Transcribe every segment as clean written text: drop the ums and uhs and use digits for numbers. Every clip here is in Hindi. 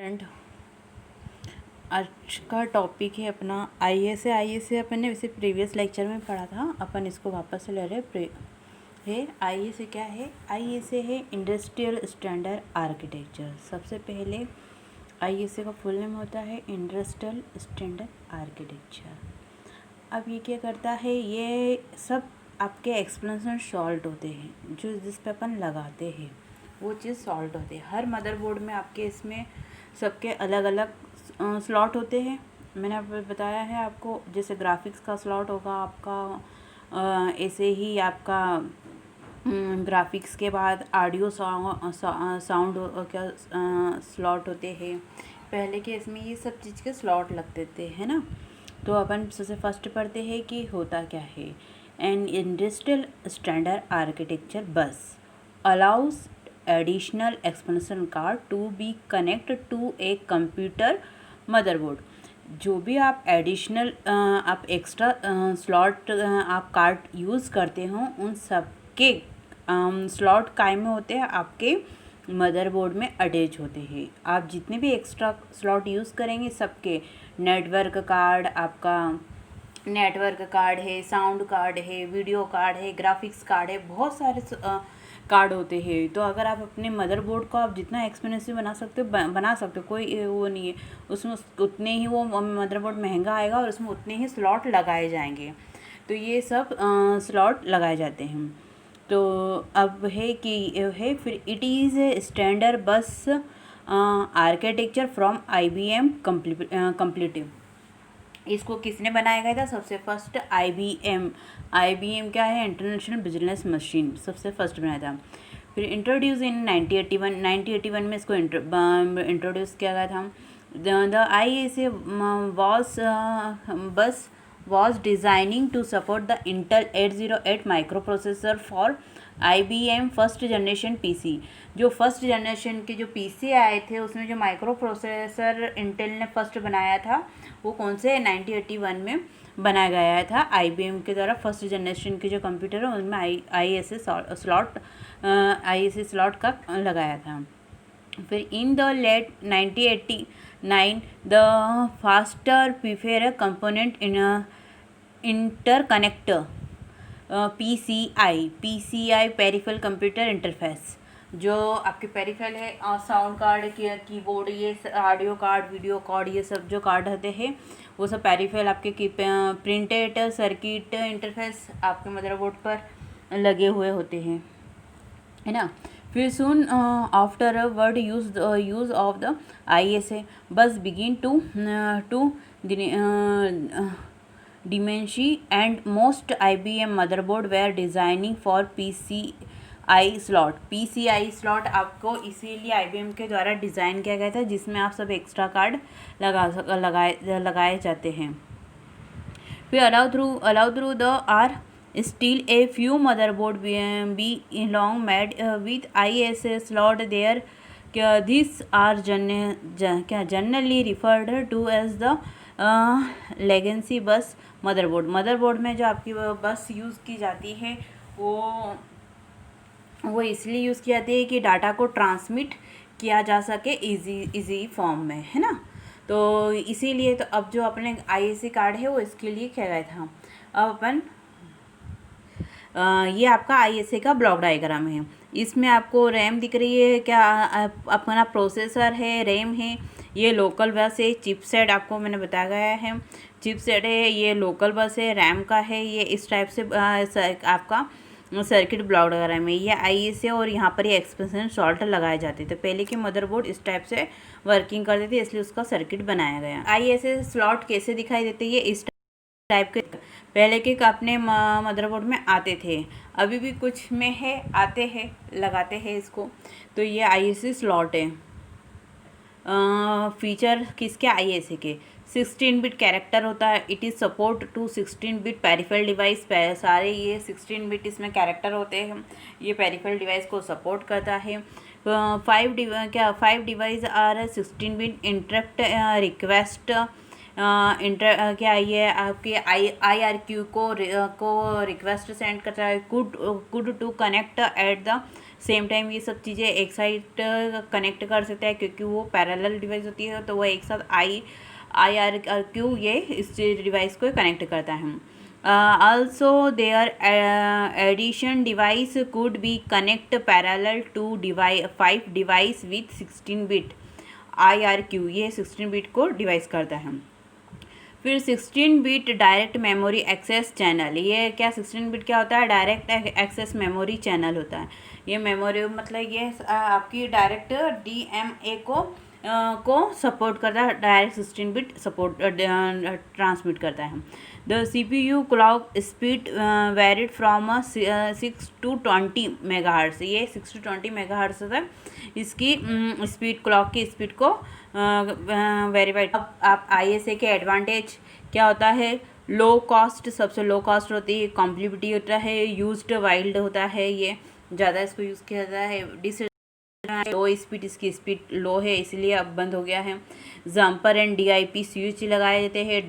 स्टूडेंट, आज का टॉपिक है अपना आईएसए अपन ने वैसे प्रीवियस लेक्चर में पढ़ा था, अपन इसको वापस से ले रहे है। आईएसए क्या है? आईएसए है इंडस्ट्रियल स्टैंडर्ड आर्किटेक्चर। सबसे पहले आईएसए का फुल नेम होता है इंडस्ट्रियल स्टैंडर्ड आर्किटेक्चर। अब ये क्या करता है, ये सब आपके एक्सप्लेनेशन सॉल्ट होते हैं, जो जिस पे अपन लगाते हैं वो चीज़ सॉल्ट होते हैं। हर मदरबोर्ड में आपके इसमें सबके अलग अलग स्लॉट होते हैं। मैंने आपको बताया है आपको, जैसे ग्राफिक्स का स्लॉट होगा आपका, ऐसे ही आपका ग्राफिक्स के बाद ऑडियो साउंड क्या स्लॉट होते हैं। पहले के इसमें ये सब चीज़ के स्लॉट लगते थे, है ना। तो अपन सबसे फर्स्ट पढ़ते हैं कि होता क्या है। An industrial standard architecture bus allows additional expansion card to be connect to a computer motherboard. जो भी आप एडिशनल आप एक्स्ट्रा स्लॉट आप कार्ड यूज़ करते हो, उन सब के स्लॉट कायम में होते हैं आपके मदरबोर्ड में अटैच होते हैं। आप जितने भी एक्स्ट्रा स्लॉट यूज़ करेंगे सबके, नेटवर्क कार्ड आपका नेटवर्क कार्ड है, साउंड कार्ड है, वीडियो कार्ड है, ग्राफिक्स कार्ड है, बहुत सारे कार्ड होते हैं। तो अगर आप अपने मदरबोर्ड को आप जितना एक्सपेंसिव बना सकते हो बना सकते हो, कोई वो नहीं है। उसमें उतने ही वो मदरबोर्ड महंगा आएगा और उसमें उतने ही स्लॉट लगाए जाएंगे। तो ये सब स्लॉट लगाए जाते हैं। तो अब है कि है फिर इट इज़ ए स्टैंडर्ड बस आर्किटेक्चर फ्रॉम IBM कंप्लीटिव। इसको किसने बनाया गया था? सबसे फर्स्ट IBM क्या है? इंटरनेशनल बिजनेस मशीन, सबसे फर्स्ट बनाया था। फिर इंट्रोड्यूस इन 1981 में इसको इंट्रोड्यूस किया गया था। The ISA was designing to support the Intel 808 microprocessor for IBM first generation PC। जो फर्स्ट जनरेशन के जो PC आए थे उसमें जो माइक्रो प्रोसेसर इंटेल ने फर्स्ट बनाया था वो कौन से 1981 में बनाया गया था IBM के द्वारा। फर्स्ट जनरेशन के जो कंप्यूटर है उनमें ISA स्लॉट का लगाया था। फिर in the late 1989 the faster peripheral component in interconnector PCI peripheral computer interface. जो आपके पेरिफेरल है साउंड कार्ड कीबोर्ड, ये ऑडियो कार्ड, वीडियो कार्ड, ये सब जो कार्ड होते हैं वो सब पेरिफेरल आपके प्रिंटेड सर्किट इंटरफेस आपके मदरबोर्ड पर लगे हुए होते हैं, है ना। फिर soon after a word use of the ISA bus begin to Dimensity and most IBM motherboard were designing for PCI slot। PCI slot आपको इसीलिए IBM के द्वारा डिज़ाइन किया गया था, जिसमें आप सब एक्स्ट्रा कार्ड लगाए जाते हैं। फिर allow through the are still a few motherboard be long made with ISA slot there. This are generally referred to as the legacy bus motherboard में जो आपकी बस यूज़ की जाती है वो इसलिए यूज़ की जाती है कि डाटा को ट्रांसमिट किया जा सके इजी फॉर्म में, है ना। तो इसीलिए तो अब जो अपने ISA कार्ड है वो इसके लिए किया गया था। अब अपन ये आपका ISA का ब्लॉक डायग्राम है। इसमें आपको रैम दिख रही है, क्या अपना प्रोसेसर है, रैम है, ये लोकल बस है, चिपसेट आपको मैंने बताया गया है, चिपसेट है, ये लोकल बस है, रैम का है, ये इस टाइप से आपका सर्किट ब्लॉक डायग्राम है। ये ISA और यहाँ पर ये एक्सपेंशन सॉल्ट लगाए जाते थे। पहले के मदरबोर्ड इस टाइप से वर्किंग करते थे, इसलिए उसका सर्किट बनाया गया। ISA स्लॉट कैसे दिखाई देते? ये इस टाइप के पहले के अपने मदरबोर्ड में आते थे, अभी भी कुछ में है आते हैं, लगाते हैं इसको। तो ये ISA स्लॉट है। फीचर किसके? ISA के 16 बिट कैरेक्टर होता है। It is support to 16 bit peripheral device. सारे ये 16 बिट इसमें कैरेक्टर होते हैं, ये पेरिफेरल डिवाइस को सपोर्ट करता है। 5 device are 16 bit interrupt request क्या ये आपके IRQ को रिक्वेस्ट सेंड करता है। Could to connect at the same time ये सब चीज़ें एक साइड कनेक्ट कर सकता है, क्योंकि वो पैरेलल डिवाइस होती है, तो वो एक साथ IRQ ये इस डिवाइस को कनेक्ट करता है। Also their addition device could be connect parallel to 5 device with 16 bit IRQ, ये 16 बिट को डिवाइस करता है। फिर 16 bit direct memory access channel, ये क्या 16 बिट क्या होता है? डायरेक्ट एक्सेस मेमोरी चैनल होता है। ये मेमोरी मतलब ये आपकी डायरेक्ट DMA को सपोर्ट करता है, डायरेक्ट 16 बिट सपोर्ट ट्रांसमिट करता है। The CPU clock speed varied from 6 to 20 megahertz, ये 6 to 20 मेगाहर्ट्ज़ तक इसकी स्पीड, क्लॉक की स्पीड को वेरीफाइड। अब आप ISA के एडवांटेज क्या होता है? लो कॉस्ट, सबसे लो कॉस्ट होती है, कॉम्प्लिबिलिटी होता है, यूज्ड वाइल्ड होता है, ये ज़्यादा इसको यूज़ किया जाता है। लो स्पीड, इसकी स्पीड लो है इसलिए अब बंद हो गया है। जंपर एंड DIP स्विच लगाए जाते हैं,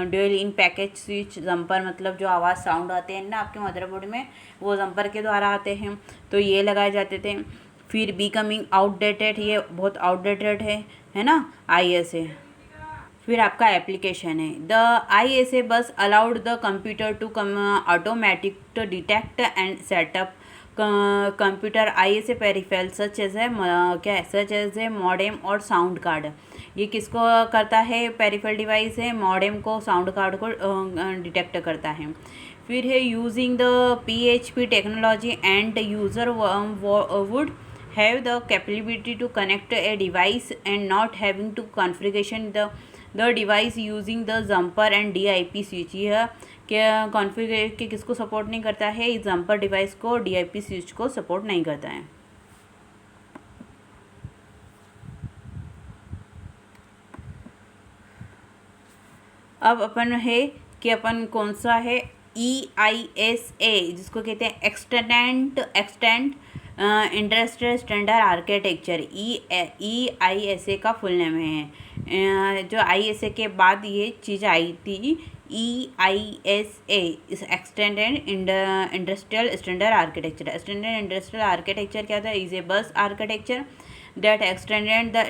ड्यूल इन पैकेज स्विच। जंपर मतलब जो आवाज़ साउंड आते हैं ना आपके मदरबोर्ड में, वो जंपर के द्वारा आते हैं, तो ये लगाए जाते थे। फिर बिकमिंग आउटडेटेड, ये बहुत आउटडेटेड है ना ISA। फिर आपका एप्लीकेशन है, the ISA bus allowed the computer to automatic detect and set up computer ISA peripheral such as है सच एज है मॉडेम और साउंड कार्ड। ये किसको करता है? पेरिफेरल डिवाइस है, मॉडेम को, साउंड कार्ड को डिटेक्ट करता है। फिर है using the PHP technology and user would have the capability to connect a device and not having to configuration the device using the jumper and DIP switch। यह क्या कॉन्फ़िगर के किसको सपोर्ट नहीं करता है? इस जम्पर डिवाइस को, DIP स्विच को सपोर्ट नहीं करता है। अब अपन है कि अपन कौन सा है EISA, जिसको कहते हैं extend industrial standard architecture. EISA का फुल नेम है। जो ISA के बाद ये चीज़ आई थी EISA, इस extended industrial standard architecture. Extended industrial architecture क्या था? Is a bus architecture that extended the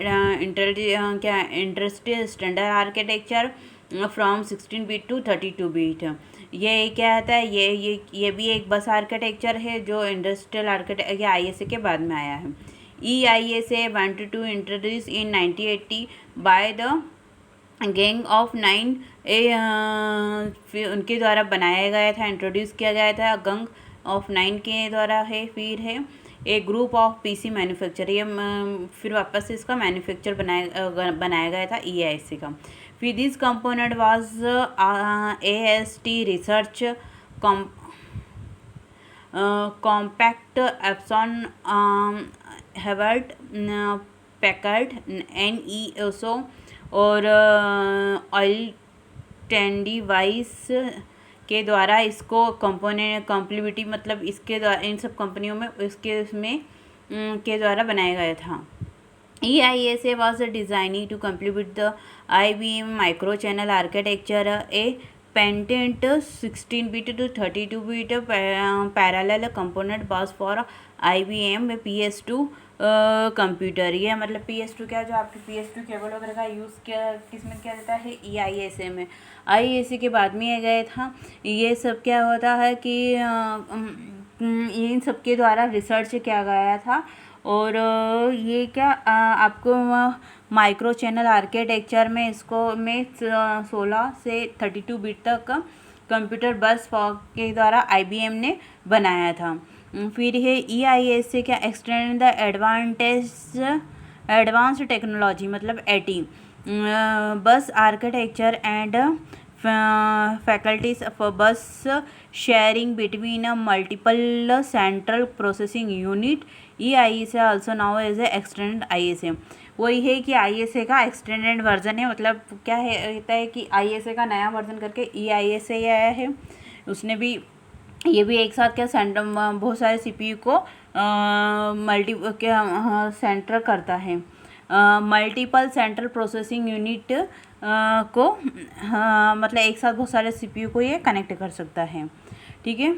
industrial standard architecture from 16 bit to 32 bit. ये क्या आता है? ये भी एक बस आर्किटेक्चर है जो इंडस्ट्रियल आर्किटेक्चर ISA के बाद में आया है। EISA wanted to introduce in 1980 by the gang of 9, उनके द्वारा बनाया गया था, इंट्रोड्यूस किया गया था गैंग ऑफ 9 के द्वारा है। फिर है ए ग्रुप ऑफ PC मैन्युफैक्चर, ये फिर वापस से इसका मैन्युफैक्चर बनाया गया था EISA का। फिर this component was AST research compact Epson Haworth Packard NESO और ऑयल डिवाइस के द्वारा इसको कॉम्प्लिबिलिटी मतलब इसके द्वारा इन सब कंपनियों में इसके उसमें के द्वारा बनाया गया था। EISA was designing to complement the IBM micro channel architecture, a patent 16-bit to 32-bit parallel component bus for IBM PS2 computer. ये मतलब PS2 क्या, जो आपके PS2 केबल वगैरह का यूज़ किसमें किया जाता है? EISA में। ISA के बाद में ये गया था। ये सब क्या होता है कि इन सब के द्वारा रिसर्च किया गया था, और ये क्या आपको माइक्रो चैनल आर्किटेक्चर में इसको में 16 से 32 बिट तक कंप्यूटर बस के द्वारा IBM ने बनाया था। फिर है EISA क्या? एक्सटेंड द एडवांस टेक्नोलॉजी मतलब AT bus architecture and faculties of bus sharing between multiple central processing unit. EISA also now as a extended ISA। वही है कि ISA का एक्सटेंडेड वर्जन है, मतलब क्या है कहता है कि ISA का नया वर्जन करके EISA आया है। उसने भी ये भी एक साथ क्या बहुत सारे CPU को सेंटर करता है, मल्टीपल सेंट्रल प्रोसेसिंग यूनिट को मतलब एक साथ बहुत सारे CPU को ये कनेक्ट कर सकता है। ठीक है।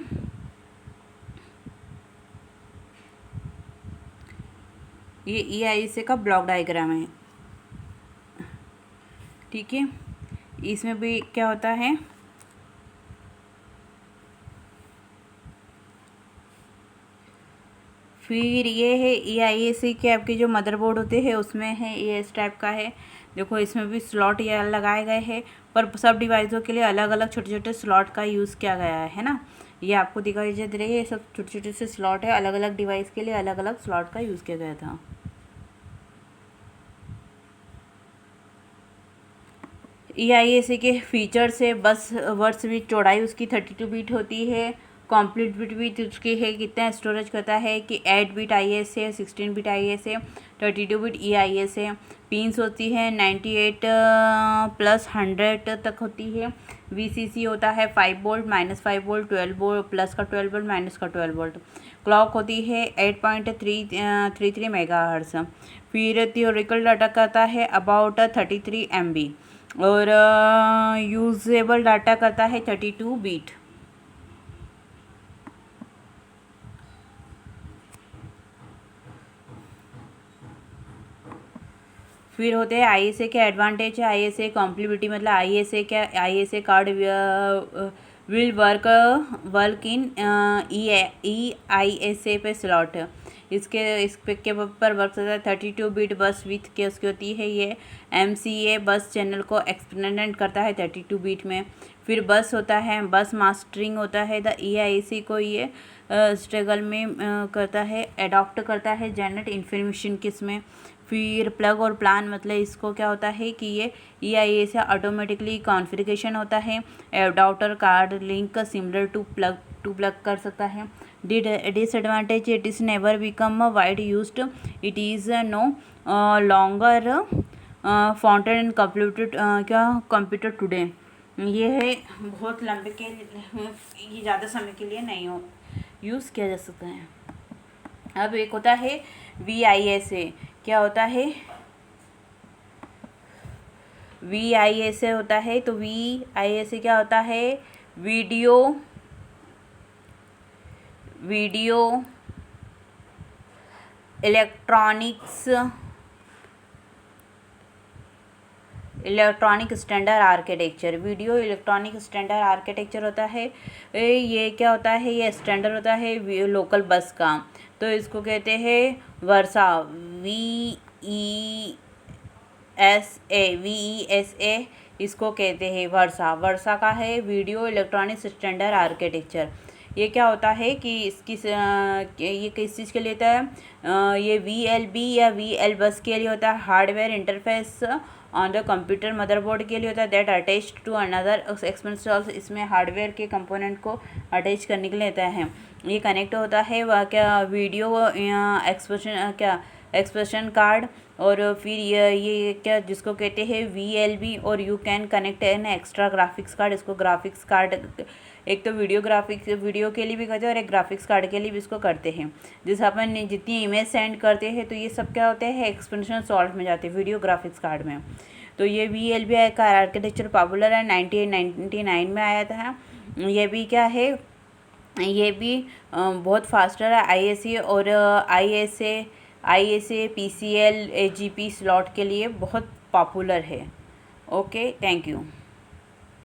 ये EISA का ब्लॉक डायग्राम है, ठीक है। इसमें भी क्या होता है, फिर ये है EISA के आपके जो मदरबोर्ड होते हैं उसमें है ये इस टाइप का है। देखो इसमें भी स्लॉट ये लगाए गए हैं, पर सब डिवाइसों के लिए अलग अलग छोटे छोटे स्लॉट का यूज़ किया गया है ना। ये आपको दिखाई दे रही है, ये सब छोटे छोटे से स्लॉट है, अलग अलग डिवाइस के लिए अलग अलग स्लॉट का यूज़ किया गया था। EISA के फीचर्स है, बस वर्ड्स विथ चौड़ाई उसकी 32 बीट होती है। कॉम्प्लीट बिट भी उसकी है, कितना स्टोरेज करता है कि 8 बिट IS है, 16 बिट IS है, 32 बिट EIS है। पिन्स होती है 98 प्लस 100 तक होती है। VCC होता है 5 वोल्ट, -5 वोल्ट, 12 वोल्ट, प्लस का 12 वोल्ट, माइनस का 12 वोल्ट। क्लॉक होती है 8.33 मेगाहर्ट्ज़। फिर थियोरिकल डाटा करता है अबाउट 33 MB और यूजेबल डाटा करता है 32 बीट। फिर होते हैं ISA के एडवांटेज है। ISA कॉम्प्लिबिलिटी मतलब ISA क्या, ISA card will work in EISA पे स्लॉट इस पे के पर वर्क करता है। 32 बिट बस विथ के उसकी होती है। ये MCA बस चैनल को एक्सपेंडेंट करता है 32 बिट में। फिर बस होता है, बस मास्टरिंग होता है। द EISA को ये स्ट्रगल में करता है, अडॉप्ट करता है जनरेट इन्फॉर्मेशन किसमें। फिर प्लग और प्लान मतलब इसको क्या होता है कि ये EISA ऑटोमेटिकली कॉन्फ़िगरेशन होता है। Adapter card link similar to plug कर सकता है। Disadvantage, it is never become wide used, it is no longer founded and computer today. ये है बहुत लंबे के, ये ज़्यादा समय के लिए नहीं हो यूज़ किया जा सकता है। अब एक होता है VISA, क्या होता है VISA होता है, तो VISA क्या होता है, video electronic standard architecture. Video electronic standard architecture होता है। ये क्या होता है, ये स्टैंडर्ड होता है लोकल बस का, तो इसको कहते हैं वर्सा, VESA इसको कहते हैं वर्सा का है वीडियो इलेक्ट्रॉनिक स्टैंडर्ड आर्किटेक्चर। ये क्या होता है कि ये किस चीज़ के लिए होता है, ये VLB या VL बस के लिए होता है। Hardware interface on the computer motherboard के लिए होता है, that attached to another expansion. इसमें हार्डवेयर के कंपोनेंट को अटैच करने के लिए होता है। ये कनेक्ट होता है वह क्या, वीडियो एक्सप्रेशन कार्ड, और फिर ये क्या जिसको कहते हैं VLB, और you can connect an extra graphics card, इसको ग्राफिक्स कार्ड, एक तो वीडियो के लिए भी करते हैं और एक ग्राफिक्स कार्ड के लिए भी इसको करते हैं। जैसे अपन जितनी इमेज सेंड करते हैं तो ये सब क्या होते हैं एक्सपेंशन सॉल्व में जाते हैं वीडियो ग्राफिक्स कार्ड में। तो ये VLB का आर्किटेक्चर पॉपुलर है, 1999 में आया था। ये भी क्या है, ये भी बहुत फास्टर है। ISA PCL AGP स्लॉट के लिए बहुत पॉपुलर है। Okay, thank you.